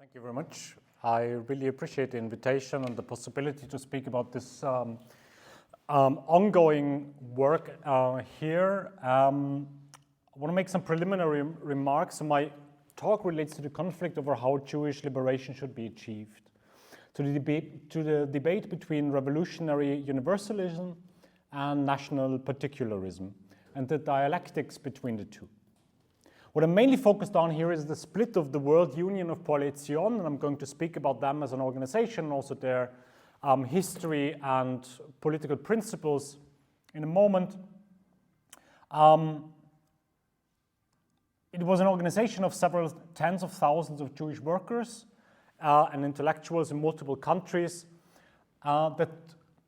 Thank you very much. I really appreciate the invitation and the possibility to speak about this ongoing work here. I want to make some preliminary remarks. My talk relates to the conflict over how Jewish liberation should be achieved, to the debate between revolutionary universalism and national particularism, and the dialectics between the two. What I'm mainly focused on here is the split of the World Union of Poalei, Tsion, and I'm going to speak about them as an organization, and also their history and political principles in a moment. It was an organization of several tens of thousands of Jewish workers and intellectuals in multiple countries that,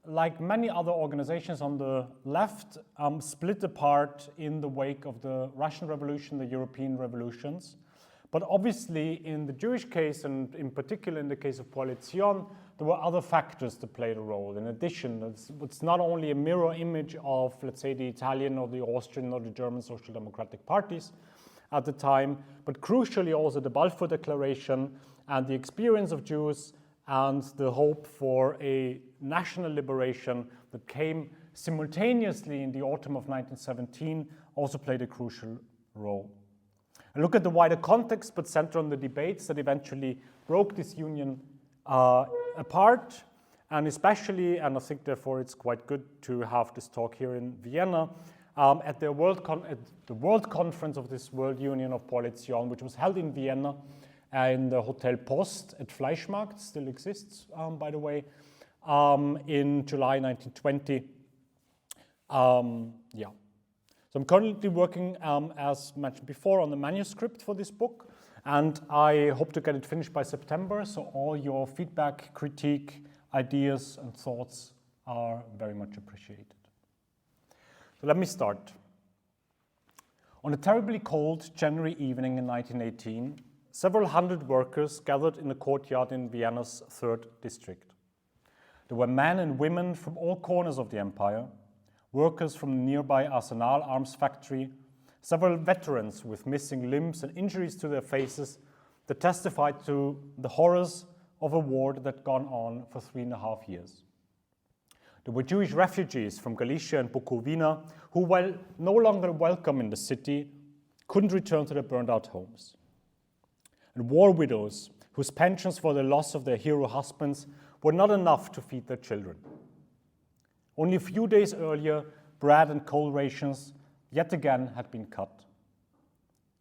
like many other organizations on the left, split apart in the wake of the Russian Revolution, the European revolutions. But obviously, in the Jewish case, and in particular in the case of Poalei Tsion, there were other factors that played a role. In addition, it's not only a mirror image of, let's say, the Italian or the Austrian or the German social democratic parties at the time, but crucially also the Balfour Declaration and the experience of Jews and the hope for a national liberation that came simultaneously in the autumn of 1917 also played a crucial role. I look at the wider context, but center on the debates that eventually broke this union apart, and especially, and I think therefore it's quite good to have this talk here in Vienna, at the World Conference of this World Union of Poalei Tsion, which was held in Vienna, in the Hotel Post at Fleischmarkt, still exists, by the way, in July 1920. So I'm currently working, as mentioned before, on the manuscript for this book, and I hope to get it finished by September, so all your feedback, critique, ideas, and thoughts are very much appreciated. So let me start. On a terribly cold January evening in 1918, several hundred workers gathered in a courtyard in Vienna's 3rd district. There were men and women from all corners of the empire, workers from the nearby Arsenal arms factory, several veterans with missing limbs and injuries to their faces that testified to the horrors of a war that had gone on for 3.5 years. There were Jewish refugees from Galicia and Bukovina who, while no longer welcome in the city, couldn't return to their burned-out homes. And war widows whose pensions for the loss of their hero husbands were not enough to feed their children. Only a few days earlier, bread and coal rations yet again had been cut.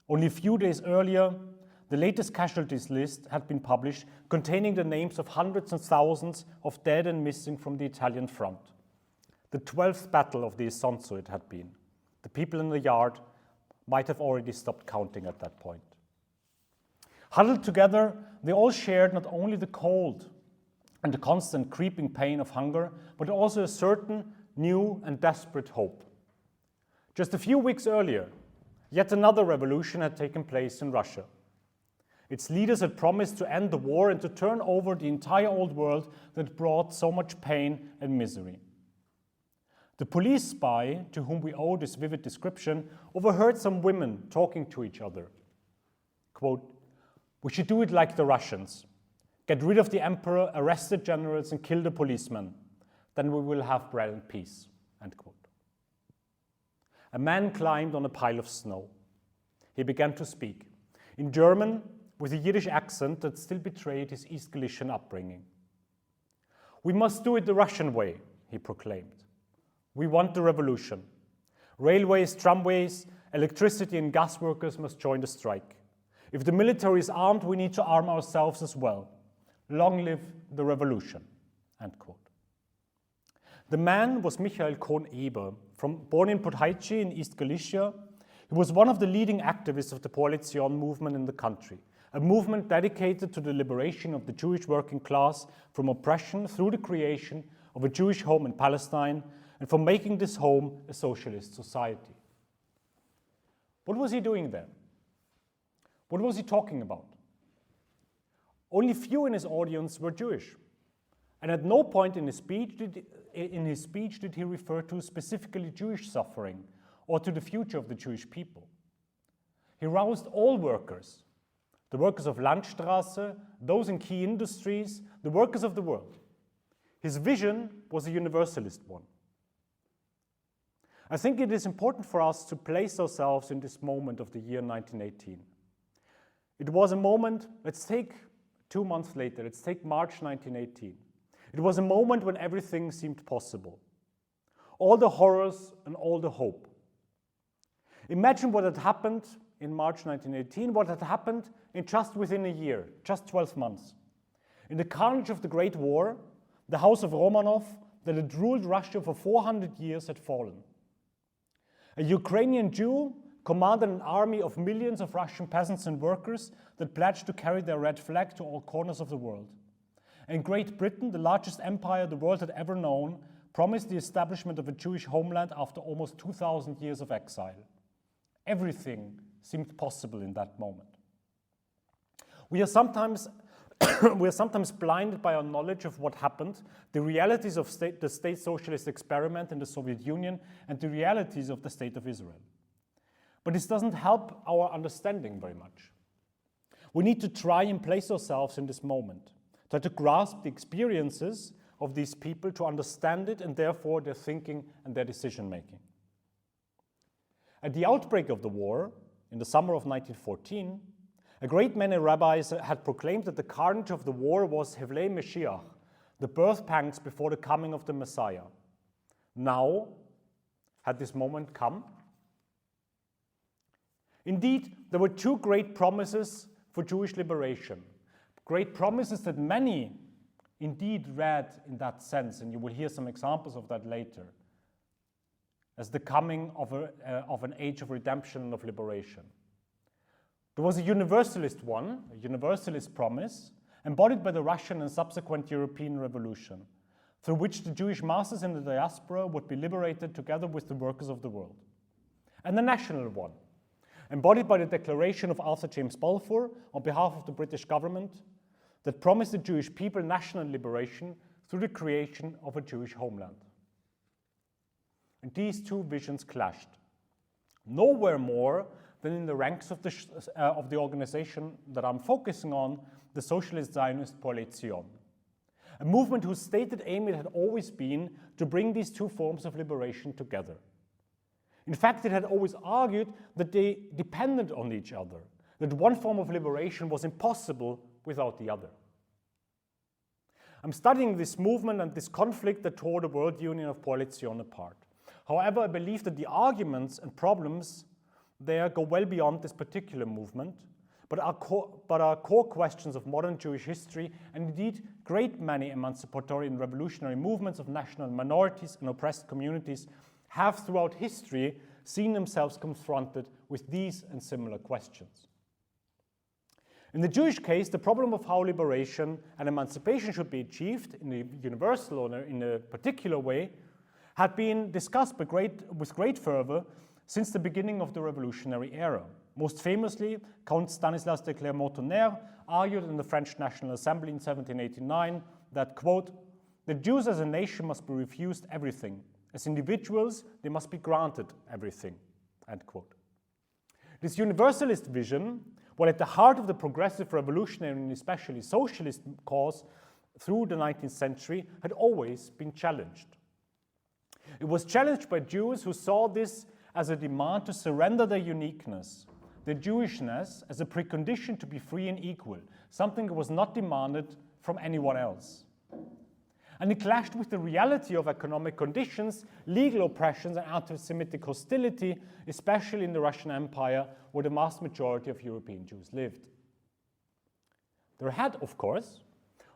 Only a few days earlier, the latest casualties list had been published, containing the names of hundreds and thousands of dead and missing from the Italian front. The 12th battle of the Isonzo it had been. The people in the yard might have already stopped counting at that point. Huddled together, they all shared not only the cold and the constant creeping pain of hunger, but also a certain new and desperate hope. Just a few weeks earlier, yet another revolution had taken place in Russia. Its leaders had promised to end the war and to turn over the entire old world that brought so much pain and misery. The police spy, to whom we owe this vivid description, overheard some women talking to each other. Quote, "We should do it like the Russians. Get rid of the emperor, arrest the generals, and kill the policemen. Then we will have bread and peace." End quote. A man climbed on a pile of snow. He began to speak, in German, with a Yiddish accent that still betrayed his East Galician upbringing. "We must do it the Russian way," he proclaimed. "We want the revolution. Railways, tramways, electricity and gas workers must join the strike. If the military is armed, we need to arm ourselves as well. Long live the revolution." End quote. The man was Michael Kohn-Eber, born in Podhaici in East Galicia. He was one of the leading activists of the Poalei Tsion movement in the country, a movement dedicated to the liberation of the Jewish working class from oppression through the creation of a Jewish home in Palestine and for making this home a socialist society. What was he doing there? What was he talking about? Only few in his audience were Jewish, and at no point in his speech did he refer to specifically Jewish suffering or to the future of the Jewish people. He roused all workers, the workers of Landstraße, those in key industries, the workers of the world. His vision was a universalist one. I think it is important for us to place ourselves in this moment of the year 1918. It was a moment, let's take 2 months later, let's take March 1918. It was a moment when everything seemed possible. All the horrors and all the hope. Imagine what had happened in March 1918, what had happened in just within a year, just 12 months. In the carnage of the Great War, the House of Romanov, that had ruled Russia for 400 years, had fallen. A Ukrainian Jew commanded an army of millions of Russian peasants and workers that pledged to carry their red flag to all corners of the world. And Great Britain, the largest empire the world had ever known, promised the establishment of a Jewish homeland after almost 2,000 years of exile. Everything seemed possible in that moment. We are sometimes blinded by our knowledge of what happened, the realities of the state socialist experiment in the Soviet Union, and the realities of the State of Israel. But this doesn't help our understanding very much. We need to try and place ourselves in this moment, try to grasp the experiences of these people, to understand it, and therefore their thinking and their decision-making. At the outbreak of the war, in the summer of 1914, a great many rabbis had proclaimed that the carnage of the war was Hevlei Mashiach, the birth pangs before the coming of the Messiah. Now, had this moment come? Indeed, there were two great promises for Jewish liberation, great promises that many indeed read in that sense, and you will hear some examples of that later, as the coming of an age of redemption and of liberation. There was a universalist one, a universalist promise, embodied by the Russian and subsequent European Revolution, through which the Jewish masses in the diaspora would be liberated together with the workers of the world. And the national one, embodied by the declaration of Arthur James Balfour on behalf of the British government, that promised the Jewish people national liberation through the creation of a Jewish homeland. And these two visions clashed. Nowhere more than in the ranks of the organization that I'm focusing on, the socialist Zionist Poalei Tsion, a movement whose stated aim it had always been to bring these two forms of liberation together. In fact, it had always argued that they depended on each other, that one form of liberation was impossible without the other. I'm studying this movement and this conflict that tore the world union of Poalei Tsion apart. However, I believe that the arguments and problems there go well beyond this particular movement, but are core questions of modern Jewish history, and indeed great many emancipatory and revolutionary movements of national minorities and oppressed communities have throughout history seen themselves confronted with these and similar questions. In the Jewish case, the problem of how liberation and emancipation should be achieved in a universal or in a particular way had been discussed with great fervor since the beginning of the revolutionary era. Most famously, Count Stanislas de Clermont-Tonnerre argued in the French National Assembly in 1789 that, quote, "The Jews as a nation must be refused everything. As individuals, they must be granted everything," end quote. This universalist vision, while at the heart of the progressive revolutionary and especially socialist cause through the 19th century, had always been challenged. It was challenged by Jews who saw this as a demand to surrender their uniqueness, their Jewishness, as a precondition to be free and equal, something that was not demanded from anyone else. And it clashed with the reality of economic conditions, legal oppressions, and anti-Semitic hostility, especially in the Russian Empire, where the vast majority of European Jews lived. There had, of course,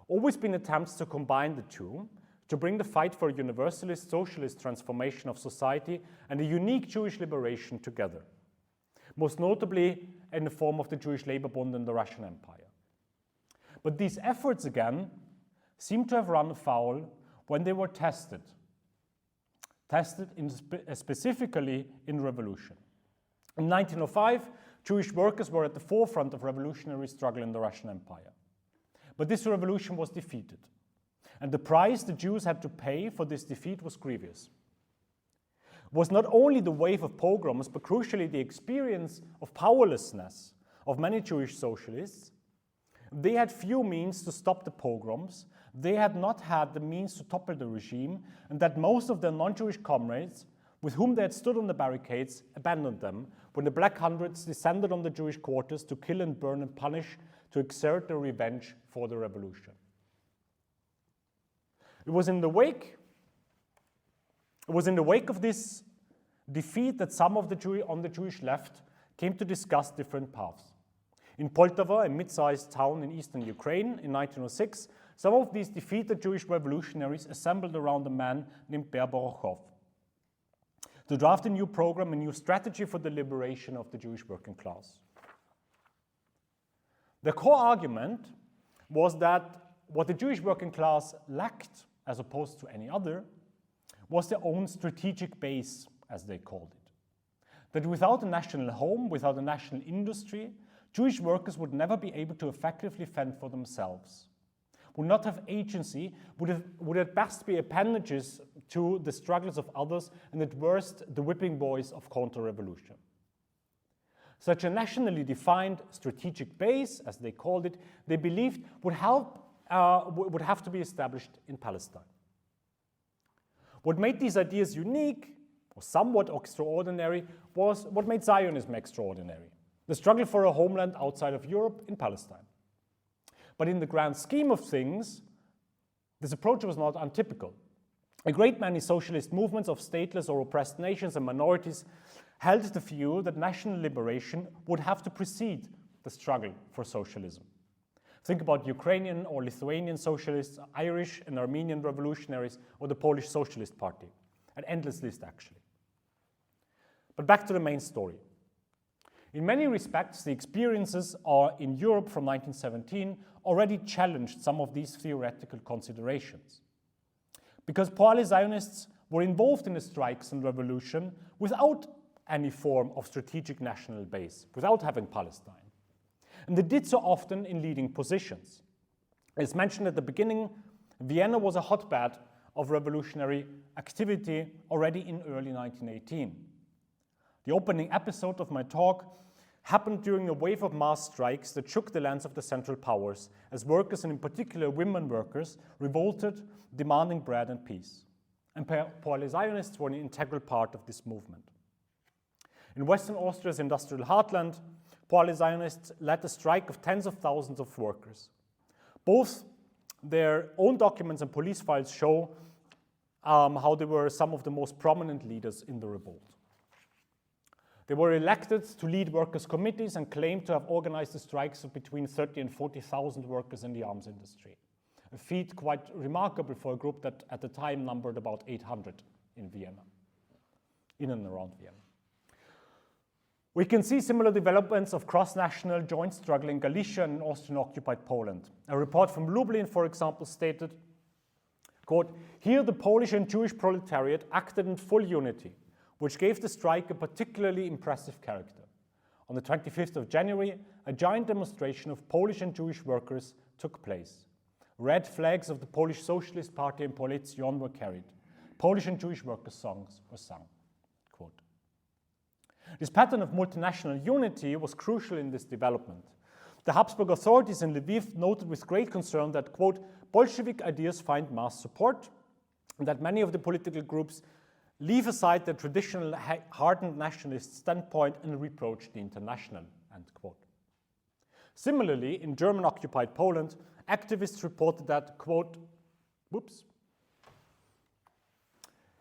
always been attempts to combine the two, to bring the fight for a universalist socialist transformation of society and a unique Jewish liberation together, most notably in the form of the Jewish Labor Bund in the Russian Empire. But these efforts, again, seem to have run afoul when they were tested specifically in revolution. In 1905, Jewish workers were at the forefront of revolutionary struggle in the Russian Empire. But this revolution was defeated. And the price the Jews had to pay for this defeat was grievous. It was not only the wave of pogroms, but crucially the experience of powerlessness, of many Jewish socialists. They had few means to stop the pogroms. They had not had the means to topple the regime, and that most of their non-Jewish comrades, with whom they had stood on the barricades, abandoned them when the Black Hundreds descended on the Jewish quarters to kill and burn and punish, to exert their revenge for the revolution. It was in the wake of this defeat that some of on the Jewish left came to discuss different paths. In Poltava, a mid-sized town in eastern Ukraine in 1906, some of these defeated Jewish revolutionaries assembled around a man named Ber Borochov to draft a new program, a new strategy for the liberation of the Jewish working class. The core argument was that what the Jewish working class lacked, as opposed to any other, was their own strategic base, as they called it. That without a national home, without a national industry, Jewish workers would never be able to effectively fend for themselves, would not have agency, would at best be appendages to the struggles of others, and at worst, the whipping boys of counter-revolution. Such a nationally defined strategic base, as they called it, they believed would have to be established in Palestine. What made these ideas unique, or somewhat extraordinary, was what made Zionism extraordinary: the struggle for a homeland outside of Europe in Palestine. But in the grand scheme of things, this approach was not untypical. A great many socialist movements of stateless or oppressed nations and minorities held the view that national liberation would have to precede the struggle for socialism. Think about Ukrainian or Lithuanian socialists, Irish and Armenian revolutionaries, or the Polish Socialist Party. An endless list, actually. But back to the main story. In many respects, the experiences in Europe from 1917 already challenged some of these theoretical considerations. Because Poalei Zionists were involved in the strikes and revolution without any form of strategic national base, without having Palestine. And they did so often in leading positions. As mentioned at the beginning, Vienna was a hotbed of revolutionary activity already in early 1918. The opening episode of my talk happened during a wave of mass strikes that shook the lands of the Central Powers, as workers, and in particular women workers, revolted, demanding bread and peace. And Poalei Zionists were an integral part of this movement. In Western Austria's industrial heartland, Poalei Zionists led a strike of tens of thousands of workers. Both their own documents and police files show how they were some of the most prominent leaders in the revolt. They were elected to lead workers' committees and claimed to have organized the strikes of between 30 and 40,000 workers in the arms industry, a feat quite remarkable for a group that at the time numbered about 800 in Vienna, in and around Vienna. We can see similar developments of cross-national joint struggle in Galicia and Austrian-occupied Poland. A report from Lublin, for example, stated, quote, "Here the Polish and Jewish proletariat acted in full unity, which gave the strike a particularly impressive character. On the 25th of January, a giant demonstration of Polish and Jewish workers took place. Red flags of the Polish Socialist Party and Poalei Tsion were carried. Polish and Jewish workers' songs were sung." Quote. This pattern of multinational unity was crucial in this development. The Habsburg authorities in Lviv noted with great concern that, quote, "Bolshevik ideas find mass support, and that many of the political groups leave aside their traditional hardened nationalist standpoint and reproach the international," end quote. Similarly, in German-occupied Poland, activists reported that, quote,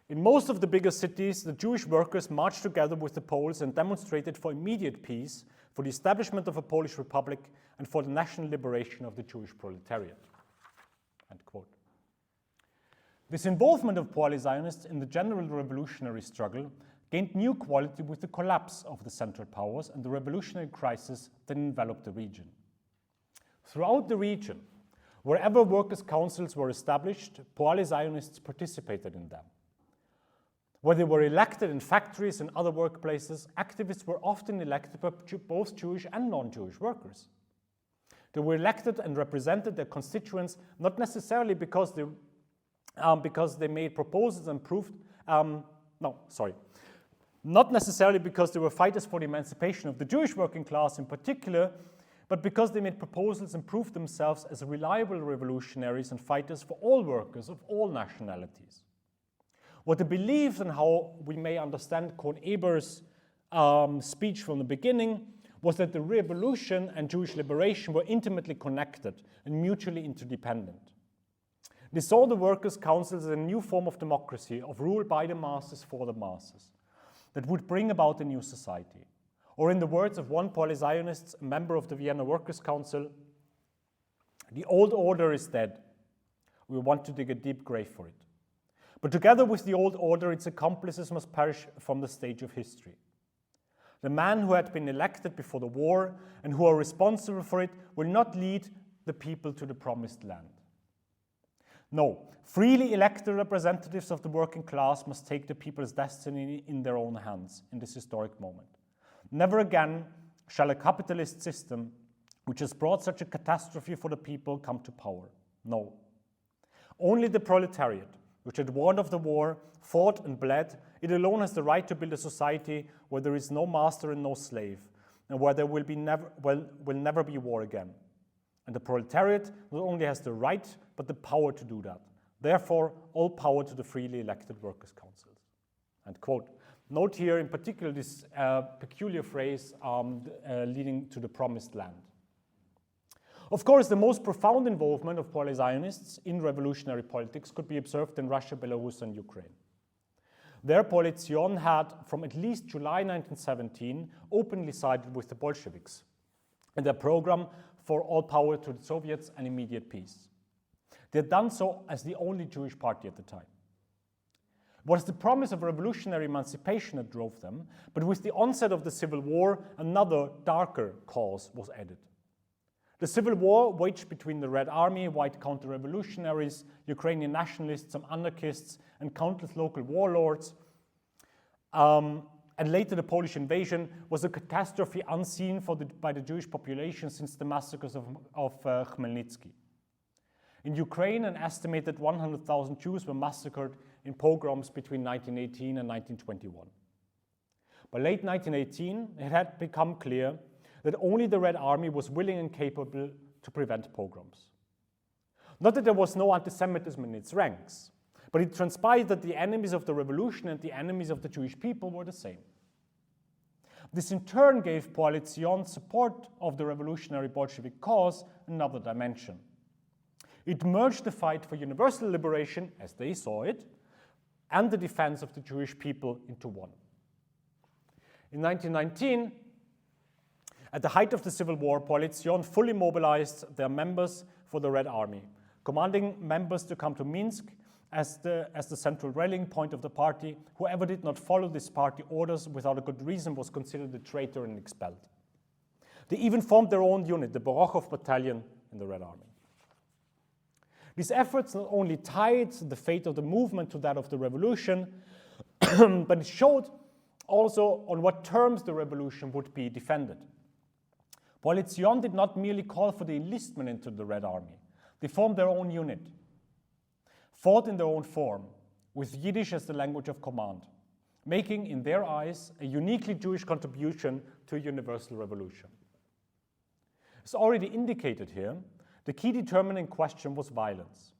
"In most of the bigger cities, the Jewish workers marched together with the Poles and demonstrated for immediate peace, for the establishment of a Polish republic, and for the national liberation of the Jewish proletariat," end quote. This involvement of Poalei Zionists in the general revolutionary struggle gained new quality with the collapse of the Central Powers and the revolutionary crisis that enveloped the region. Throughout the region, wherever workers' councils were established, Poalei Zionists participated in them. Where they were elected in factories and other workplaces, activists were often elected by both Jewish and non-Jewish workers. They were elected and represented their constituents not necessarily because they made proposals and proved, not necessarily because they were fighters for the emancipation of the Jewish working class in particular, but because they made proposals and proved themselves as reliable revolutionaries and fighters for all workers of all nationalities. What they believed and how we may understand Kohn Eber's speech from the beginning was that the revolution and Jewish liberation were intimately connected and mutually interdependent. They saw the workers' councils as a new form of democracy, of rule by the masses for the masses, that would bring about a new society. Or in the words of one Poalei Zionist, a member of the Vienna Workers' Council, the old order is dead. We want to dig a deep grave for it. But together with the old order, its accomplices must perish from the stage of history. The men who had been elected before the war and who are responsible for it will not lead the people to the promised land. No, freely elected representatives of the working class must take the people's destiny in their own hands in this historic moment. Never again shall a capitalist system, which has brought such a catastrophe for the people, come to power. No. Only the proletariat, which had warned of the war, fought and bled, it alone has the right to build a society where there is no master and no slave, and where there will never be war again. And the proletariat not only has the right, but the power to do that. Therefore, all power to the freely elected workers' councils. End quote. Note here in particular this peculiar phrase leading to the promised land. Of course, the most profound involvement of Poalei Zionists in revolutionary politics could be observed in Russia, Belarus, and Ukraine. There, Poalei Tsion had, from at least July 1917, openly sided with the Bolsheviks in their program for all power to the Soviets and immediate peace. They had done so as the only Jewish party at the time. It was the promise of revolutionary emancipation that drove them, but with the onset of the Civil War, another darker cause was added. The Civil War, waged between the Red Army, white counter-revolutionaries, Ukrainian nationalists, some anarchists, and countless local warlords, and later the Polish invasion, was a catastrophe unseen by the Jewish population since the massacres of Khmelnytsky. In Ukraine, an estimated 100,000 Jews were massacred in pogroms between 1918 and 1921. By late 1918, it had become clear that only the Red Army was willing and capable to prevent pogroms. Not that there was no anti-Semitism in its ranks, but it transpired that the enemies of the revolution and the enemies of the Jewish people were the same. This in turn gave Poalei Tsion's support of the revolutionary Bolshevik cause another dimension. It merged the fight for universal liberation, as they saw it, and the defense of the Jewish people into one. In 1919, at the height of the Civil War, Poalei Tsion fully mobilized their members for the Red Army, commanding members to come to Minsk as the central rallying point of the party. Whoever did not follow this party orders without a good reason was considered a traitor and expelled. They even formed their own unit, the Borochov Battalion in the Red Army. These efforts not only tied the fate of the movement to that of the revolution, but it showed also on what terms the revolution would be defended. Poalei Tsion did not merely call for the enlistment into the Red Army. They formed their own unit, fought in their own form, with Yiddish as the language of command, making, in their eyes, a uniquely Jewish contribution to a universal revolution. As already indicated here, the key determining question was violence.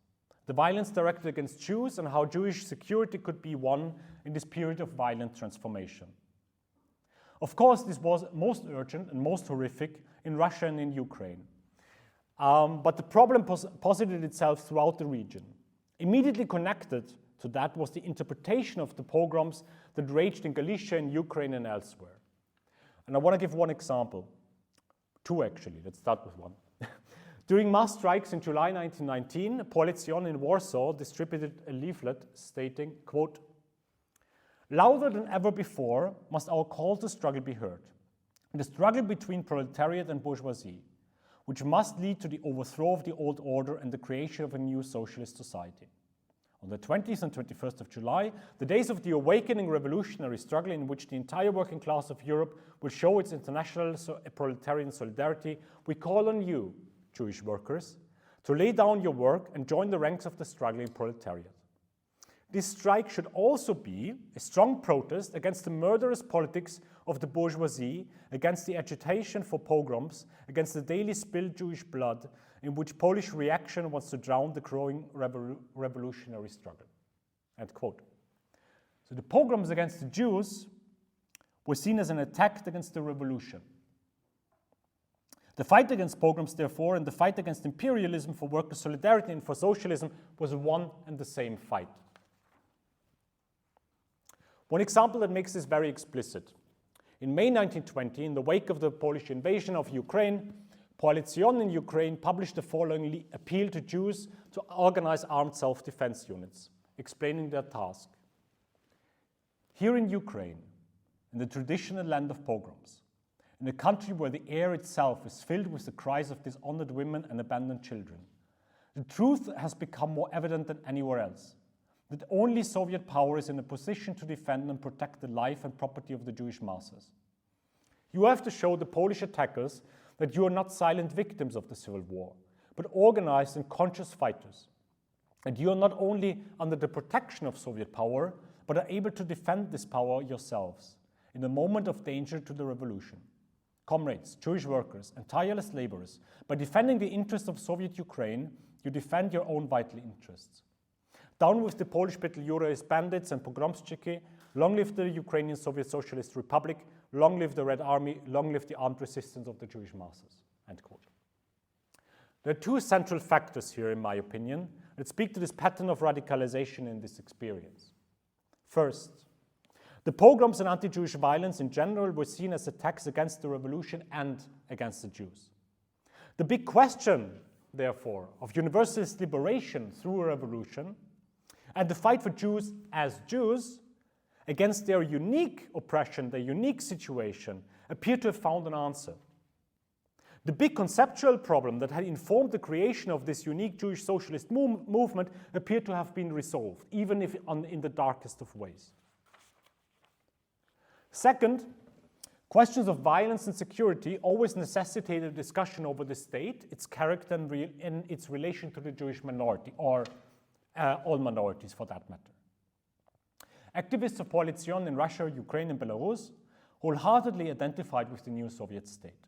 The violence directed against Jews and how Jewish security could be won in this period of violent transformation. Of course, this was most urgent and most horrific in Russia and in Ukraine. But the problem posited itself throughout the region. Immediately connected to that was the interpretation of the pogroms that raged in Galicia, in Ukraine, and elsewhere. And I want to give one example. Two, actually. Let's start with one. During mass strikes in July 1919, Poalei Tsion in Warsaw distributed a leaflet stating, quote, "Louder than ever before must our call to struggle be heard. The struggle between proletariat and bourgeoisie, which must lead to the overthrow of the old order and the creation of a new socialist society." On the 20th and 21st of July, the days of the awakening revolutionary struggle in which the entire working class of Europe will show its international proletarian solidarity, we call on you, Jewish workers, to lay down your work and join the ranks of the struggling proletariat. This strike should also be a strong protest against the murderous politics of the bourgeoisie, against the agitation for pogroms, against the daily spilled Jewish blood in which Polish reaction wants to drown the growing revolutionary struggle." End quote. So the pogroms against the Jews were seen as an attack against the revolution. The fight against pogroms, therefore, and the fight against imperialism for worker solidarity and for socialism was one and the same fight. One example that makes this very explicit. In May 1920, in the wake of the Polish invasion of Ukraine, Tsion in Ukraine published the following appeal to Jews to organize armed self-defense units, explaining their task. "Here in Ukraine, in the traditional land of pogroms, in a country where the air itself is filled with the cries of dishonored women and abandoned children, the truth has become more evident than anywhere else, that only Soviet power is in a position to defend and protect the life and property of the Jewish masses. You have to show the Polish attackers that you are not silent victims of the civil war, but organized and conscious fighters, and you are not only under the protection of Soviet power, but are able to defend this power yourselves in a moment of danger to the revolution. Comrades, Jewish workers, and tireless laborers, by defending the interests of Soviet Ukraine, you defend your own vital interests. Down with the Polish Petlurist bandits and pogromщики, long live the Ukrainian Soviet Socialist Republic, long live the Red Army, long live the armed resistance of the Jewish masses." End quote. There are two central factors here, in my opinion, that speak to this pattern of radicalization in this experience. First, the pogroms and anti-Jewish violence in general were seen as attacks against the revolution and against the Jews. The big question, therefore, of universalist liberation through a revolution and the fight for Jews as Jews against their unique oppression, their unique situation, appear to have found an answer. The big conceptual problem that had informed the creation of this unique Jewish socialist movement appeared to have been resolved, even if in the darkest of ways. Second, questions of violence and security always necessitated a discussion over the state, its character, and its relation to the Jewish minority, or all minorities for that matter. Activists of Tsion in Russia, Ukraine, and Belarus wholeheartedly identified with the new Soviet state.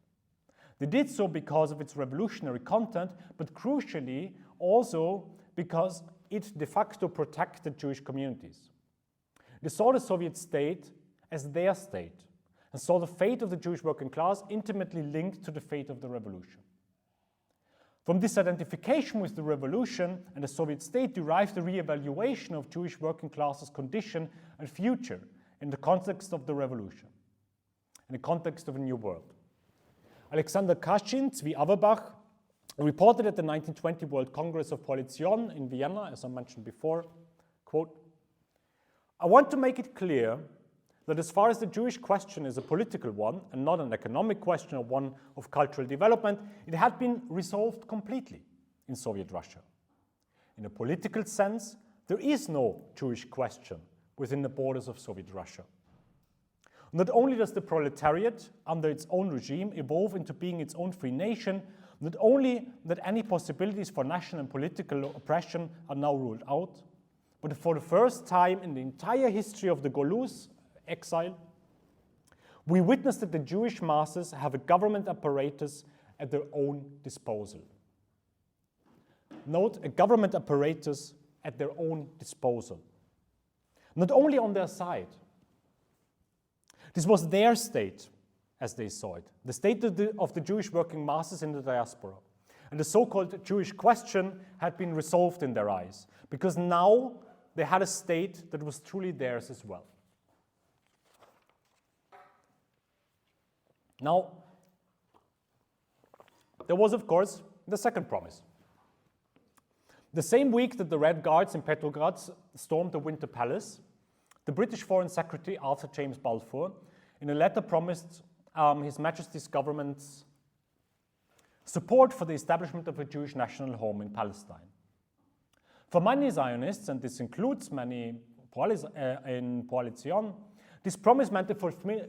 They did so because of its revolutionary content, but crucially also because it de facto protected Jewish communities. They saw the Soviet state as their state and saw the fate of the Jewish working class intimately linked to the fate of the revolution. From this identification with the revolution and the Soviet state derived the re-evaluation of Jewish working classes' condition and future in the context of the revolution, in the context of a new world. Alexander Kashin, Zvi Averbach, reported at the 1920 World Congress of Tsion in Vienna, as I mentioned before, quote, "I want to make it clear that as far as the Jewish question is a political one and not an economic question or one of cultural development, it had been resolved completely in Soviet Russia. In a political sense, there is no Jewish question within the borders of Soviet Russia. Not only does the proletariat, under its own regime, evolve into being its own free nation, not only that any possibilities for national and political oppression are now ruled out, but for the first time in the entire history of the Golus, exile, we witness that the Jewish masses have a government apparatus at their own disposal." Note, a government apparatus at their own disposal. Not only on their side. This was their state, as they saw it, the state of the Jewish working masses in the diaspora. And the so-called Jewish question had been resolved in their eyes, because now they had a state that was truly theirs as well. Now, there was, of course, the second promise. The same week that the Red Guards in Petrograd stormed the Winter Palace, the British Foreign Secretary Arthur James Balfour, in a letter promised His Majesty's government's support for the establishment of a Jewish national home in Palestine. For many Zionists, and this includes many in Tsion, this promise meant the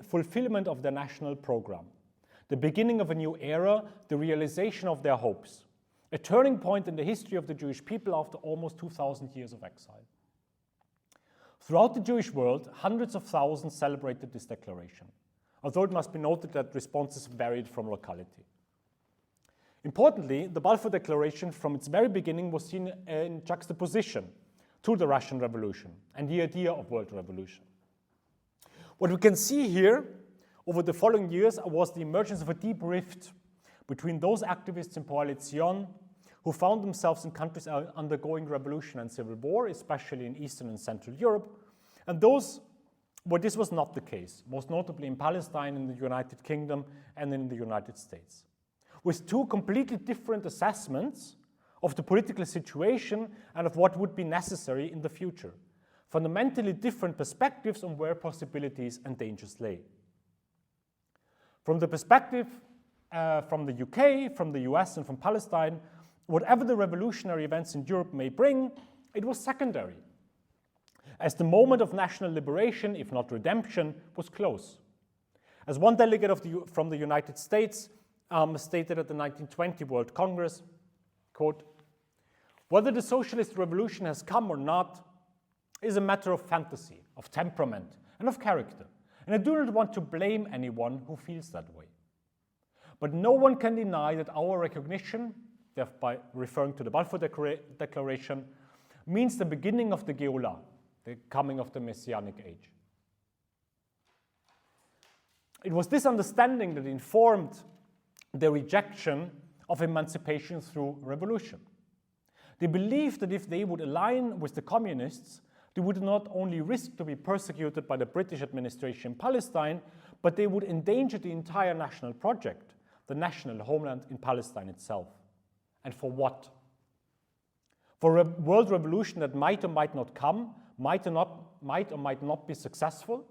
fulfillment of their national program, the beginning of a new era, the realization of their hopes, a turning point in the history of the Jewish people after almost 2,000 years of exile. Throughout the Jewish world, hundreds of thousands celebrated this declaration, although it must be noted that responses varied from locality. Importantly, the Balfour Declaration from its very beginning was seen in juxtaposition to the Russian Revolution and the idea of world revolution. What we can see here over the following years was the emergence of a deep rift between those activists in Poalei Tsion who found themselves in countries undergoing revolution and civil war, especially in Eastern and Central Europe, and those where this was not the case, most notably in Palestine, in the United Kingdom, and in the United States, with two completely different assessments of the political situation and of what would be necessary in the future, fundamentally different perspectives on where possibilities and dangers lay. From the perspective from the UK, from the US, and from Palestine, whatever the revolutionary events in Europe may bring, it was secondary, as the moment of national liberation, if not redemption, was close. As one delegate from the United States stated at the 1920 World Congress, quote, "Whether the socialist revolution has come or not is a matter of fantasy, of temperament, and of character, and I do not want to blame anyone who feels that way. But no one can deny that our recognition," thereby referring to the Balfour Declaration, "means the beginning of the Geula, the coming of the Messianic age." It was this understanding that informed the rejection of emancipation through revolution. They believed that if they would align with the communists, they would not only risk to be persecuted by the British administration in Palestine, but they would endanger the entire national project, the national homeland in Palestine itself. And for what? For a world revolution that might or might not come, might or might not be successful?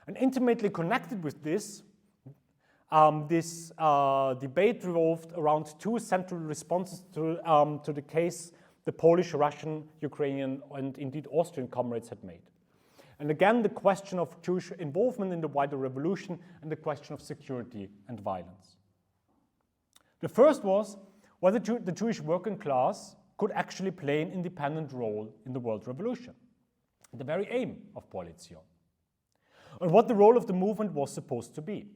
And intimately connected with this, debate revolved around two central responses to the case the Polish, Russian, Ukrainian, and indeed Austrian comrades had made. And again, the question of Jewish involvement in the wider revolution and the question of security and violence. The first was whether the Jewish working class could actually play an independent role in the world revolution, the very aim of Poalei Tsion, and what the role of the movement was supposed to be.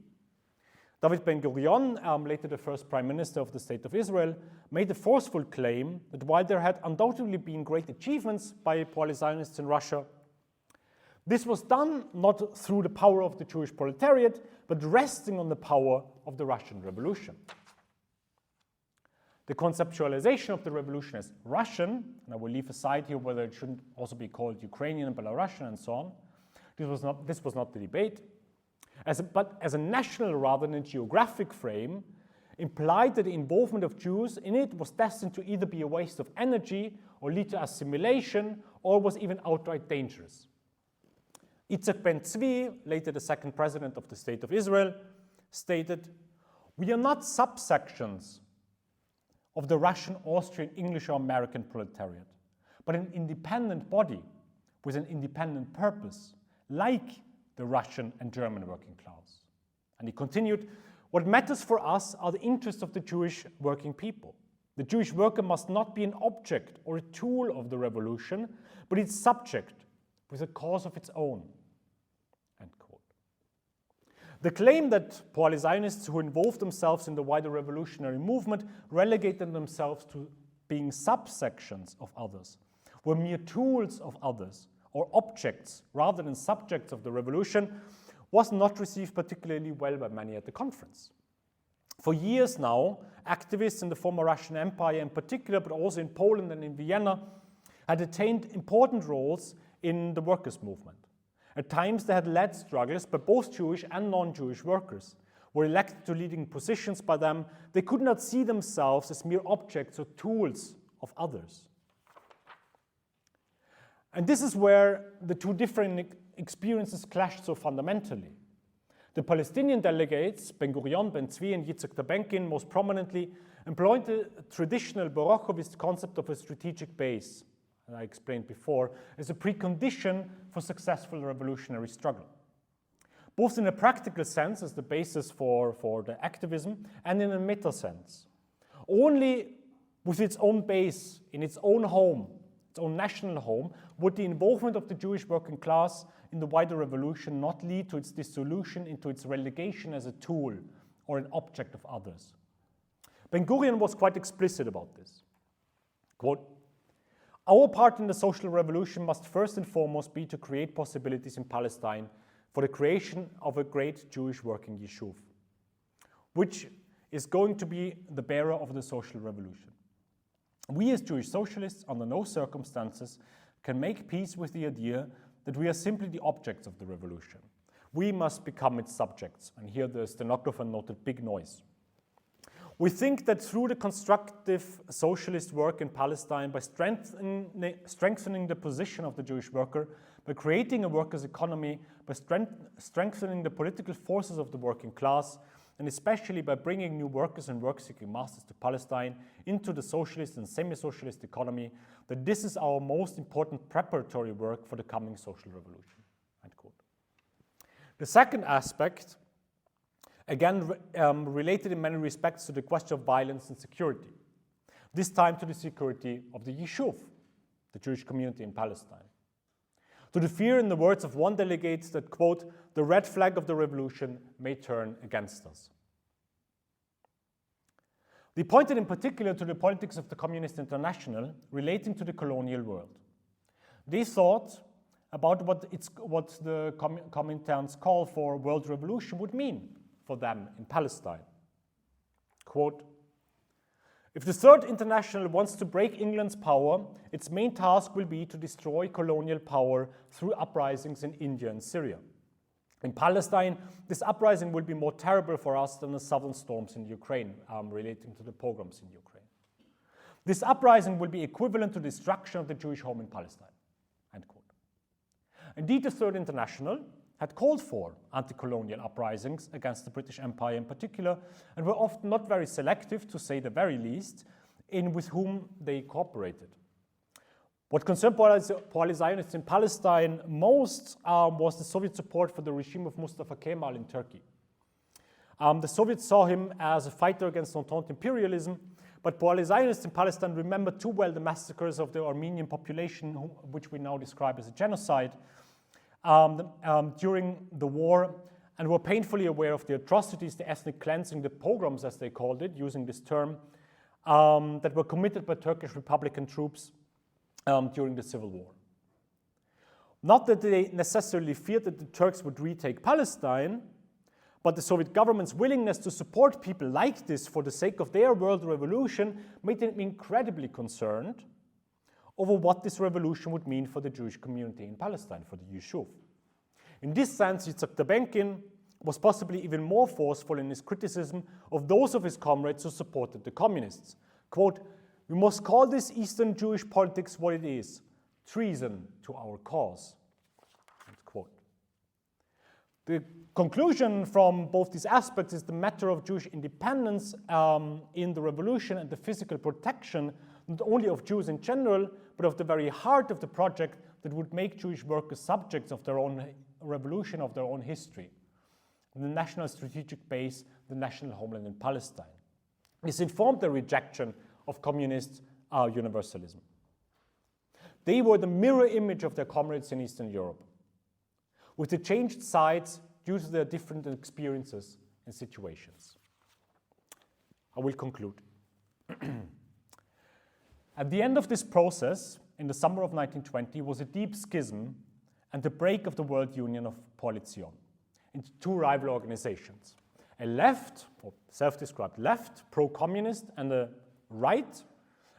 David Ben-Gurion, later the first prime minister of the State of Israel, made a forceful claim that while there had undoubtedly been great achievements by Poalei Zionists in Russia, this was done not through the power of the Jewish proletariat, but resting on the power of the Russian Revolution. The conceptualization of the revolution as Russian, and I will leave aside here whether it shouldn't also be called Ukrainian and Belarusian and so on, this was not the debate, but as a national rather than a geographic frame, implied that the involvement of Jews in it was destined to either be a waste of energy or lead to assimilation, or was even outright dangerous. Yitzhak Ben-Zvi, later the second president of the State of Israel, stated, "We are not subsections of the Russian, Austrian, English, or American proletariat, but an independent body with an independent purpose, like the Russian and German working class." And he continued, "What matters for us are the interests of the Jewish working people. The Jewish worker must not be an object or a tool of the revolution, but its subject with a cause of its own." End quote. The claim that Poalei Zionists who involved themselves in the wider revolutionary movement relegated themselves to being subsections of others, were mere tools of others, or objects rather than subjects of the revolution, was not received particularly well by many at the conference. For years now, activists in the former Russian Empire in particular, but also in Poland and in Vienna, had attained important roles in the workers' movement. At times they had led struggles by both Jewish and non-Jewish workers, were elected to leading positions by them. They could not see themselves as mere objects or tools of others. And this is where the two different experiences clashed so fundamentally. The Palestinian delegates, Ben-Gurion, Ben-Zvi, and Yitzhak Tabenkin, most prominently, employed the traditional Borochovist concept of a strategic base, as I explained before, as a precondition for successful revolutionary struggle, both in a practical sense as the basis for the activism, and in a meta sense. Only with its own base, in its own home, its own national home, would the involvement of the Jewish working class in the wider revolution not lead to its dissolution into its relegation as a tool or an object of others? Ben-Gurion was quite explicit about this. Quote, "Our part in the social revolution must first and foremost be to create possibilities in Palestine for the creation of a great Jewish working yeshuv, which is going to be the bearer of the social revolution. We as Jewish socialists, under no circumstances, can make peace with the idea that we are simply the objects of the revolution. We must become its subjects." And here the stenographer noted big noise. "We think that through the constructive socialist work in Palestine, by strengthening the position of the Jewish worker, by creating a workers' economy, by strengthening the political forces of the working class, and especially by bringing new workers and work-seeking masses to Palestine into the socialist and semi-socialist economy, that this is our most important preparatory work for the coming social revolution." End quote. The second aspect, again related in many respects to the question of violence and security, this time to the security of the yeshuv, the Jewish community in Palestine. To the fear, in the words of one delegate, that, quote, "the red flag of the revolution may turn against us." They pointed in particular to the politics of the Communist International relating to the colonial world. They thought about what the Comintern's call for world revolution would mean for them in Palestine. Quote, "If the Third International wants to break England's power, its main task will be to destroy colonial power through uprisings in India and Syria. In Palestine, this uprising will be more terrible for us than the southern storms in Ukraine, relating to the pogroms in Ukraine. This uprising will be equivalent to the destruction of the Jewish home in Palestine." End quote. Indeed, the Third International had called for anti-colonial uprisings against the British Empire in particular, and were often not very selective, to say the very least, in with whom they cooperated. What concerned Poalei Zionists in Palestine most was the Soviet support for the regime of Mustafa Kemal in Turkey. The Soviets saw him as a fighter against Entente imperialism, but Poalei Zionists in Palestine remember too well the massacres of the Armenian population, which we now describe as a genocide, during the war, and were painfully aware of the atrocities, the ethnic cleansing, the pogroms as they called it, using this term, that were committed by Turkish Republican troops during the Civil War. Not that they necessarily feared that the Turks would retake Palestine, but the Soviet government's willingness to support people like this for the sake of their world revolution made them incredibly concerned over what this revolution would mean for the Jewish community in Palestine, for the Yishuv. In this sense, Yitzhak Tabenkin was possibly even more forceful in his criticism of those of his comrades who supported the communists. Quote, "We must call this Eastern Jewish politics what it is, treason to our cause." End quote. The conclusion from both these aspects is the matter of Jewish independence in the revolution and the physical protection not only of Jews in general, but of the very heart of the project that would make Jewish workers subjects of their own revolution, of their own history. The national strategic base, the national homeland in Palestine. This informed the rejection of communist universalism. They were the mirror image of their comrades in Eastern Europe, with the changed sides due to their different experiences and situations. I will conclude. At the end of this process, in the summer of 1920, was a deep schism and the break of the World Union of Poalei Tsion into two rival organizations. A left, or self-described left, pro-communist, and a right,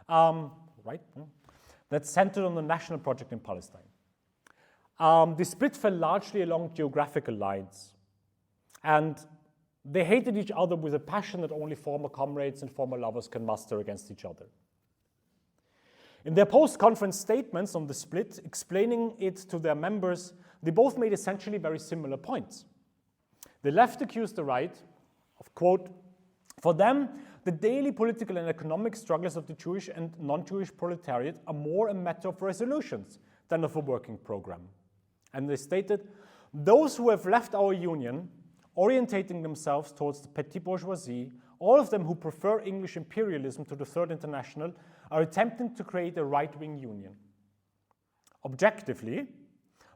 that centered on the national project in Palestine. The split fell largely along geographical lines, and they hated each other with a passion that only former comrades and former lovers can muster against each other. In their post-conference statements on the split, explaining it to their members, they both made essentially very similar points. The left accused the right of, quote, "For them, the daily political and economic struggles of the Jewish and non-Jewish proletariat are more a matter of resolutions than of a working program." And they stated, "Those who have left our union, orientating themselves towards the petty bourgeoisie, all of them who prefer English imperialism to the Third International, are attempting to create a right-wing union. Objectively,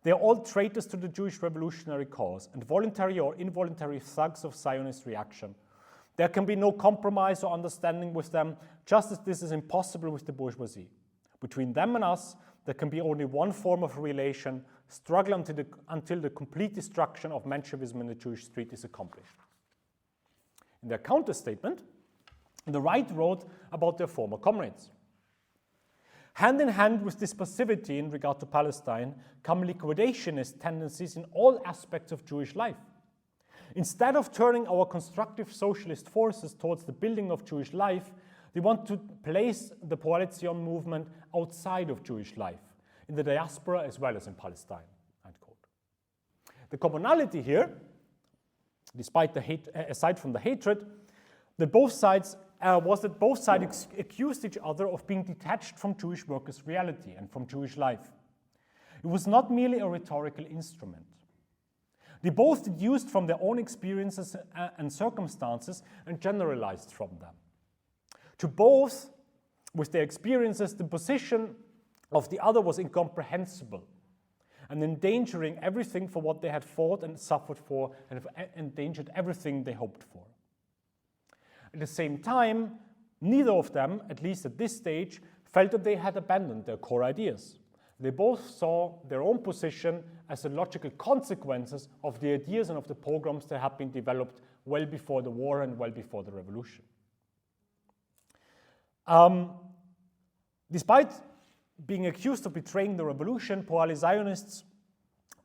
they are all traitors to the Jewish revolutionary cause and voluntary or involuntary thugs of Zionist reaction. There can be no compromise or understanding with them, just as this is impossible with the bourgeoisie. Between them and us, there can be only one form of relation, struggle until the complete destruction of Menshevism in the Jewish street is accomplished. In their counter-statement, the right wrote about their former comrades. Hand in hand with this passivity in regard to Palestine come liquidationist tendencies in all aspects of Jewish life. Instead of turning our constructive socialist forces towards the building of Jewish life, they want to place the Poalei Tsion movement outside of Jewish life, in the diaspora as well as in Palestine. End quote. The commonality here, despite the hate, aside from the hatred, that both sides was that both sides accused each other of being detached from Jewish workers' reality and from Jewish life. It was not merely a rhetorical instrument. They both deduced from their own experiences and circumstances and generalized from them. To both, with their experiences, the position of the other was incomprehensible and endangering everything for what they had fought and suffered for, and endangered everything they hoped for. At the same time, neither of them, at least at this stage, felt that they had abandoned their core ideas. They both saw their own position as the logical consequences of the ideas and of the pogroms that had been developed well before the war and well before the revolution. Despite being accused of betraying the revolution, Poalei Zionists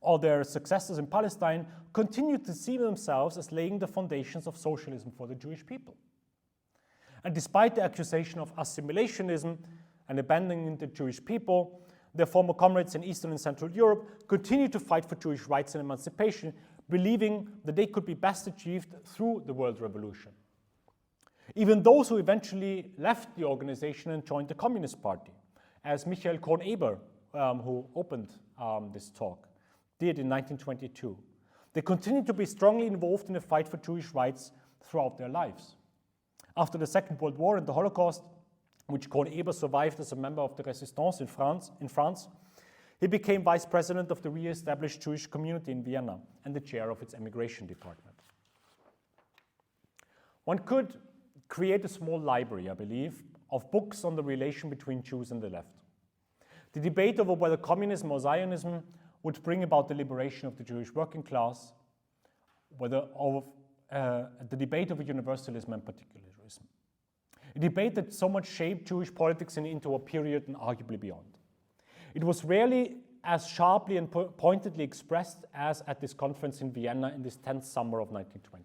or their successors in Palestine continued to see themselves as laying the foundations of socialism for the Jewish people. And despite the accusation of assimilationism and abandoning the Jewish people, their former comrades in Eastern and Central Europe continued to fight for Jewish rights and emancipation, believing that they could be best achieved through the World Revolution. Even those who eventually left the organization and joined the Communist Party, as Michael Cohn-Eber, who opened this talk, did in 1922. They continued to be strongly involved in the fight for Jewish rights throughout their lives. After the Second World War and the Holocaust, which Cohn-Eber survived as a member of the Resistance in France, he became vice president of the re-established Jewish community in Vienna and the chair of its emigration department. One could create a small library, I believe, of books on the relation between Jews and the left. The debate over whether communism or Zionism would bring about the liberation of the Jewish working class, the debate over universalism and particularism. A debate that so much shaped Jewish politics into a period and arguably beyond. It was rarely as sharply and pointedly expressed as at this conference in Vienna in this tense summer of 1920.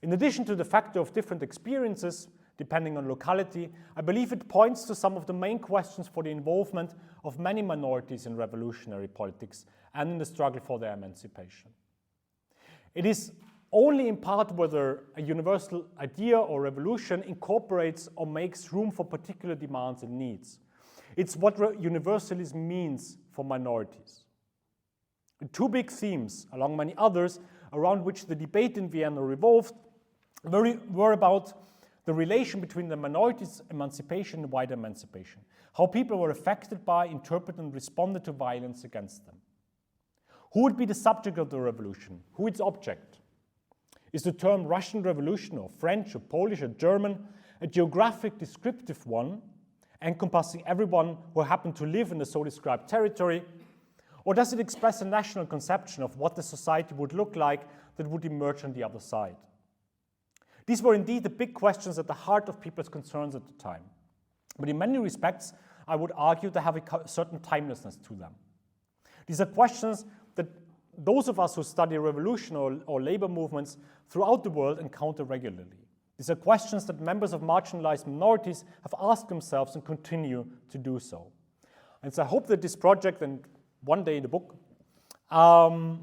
In addition to the factor of different experiences, depending on locality, I believe it points to some of the main questions for the involvement of many minorities in revolutionary politics and in the struggle for their emancipation. It is only in part whether a universal idea or revolution incorporates or makes room for particular demands and needs. It's what universalism means for minorities. The two big themes, along many others, around which the debate in Vienna revolved, were about the relation between the minorities' emancipation and wider emancipation, how people were affected by, interpreted, and responded to violence against them. Who would be the subject of the revolution? Who its object? Is the term Russian Revolution or French or Polish or German a geographic descriptive one, encompassing everyone who happened to live in the so described territory, or does it express a national conception of what the society would look like that would emerge on the other side? These were indeed the big questions at the heart of people's concerns at the time. But in many respects, I would argue they have a certain timelessness to them. These are questions that those of us who study revolution or labor movements throughout the world encounter regularly. These are questions that members of marginalized minorities have asked themselves and continue to do so. And so I hope that this project, and one day the book, will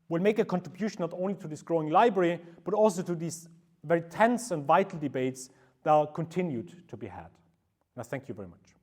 make a contribution not only to this growing library, but also to these very tense and vital debates that are continued to be had. And I thank you very much.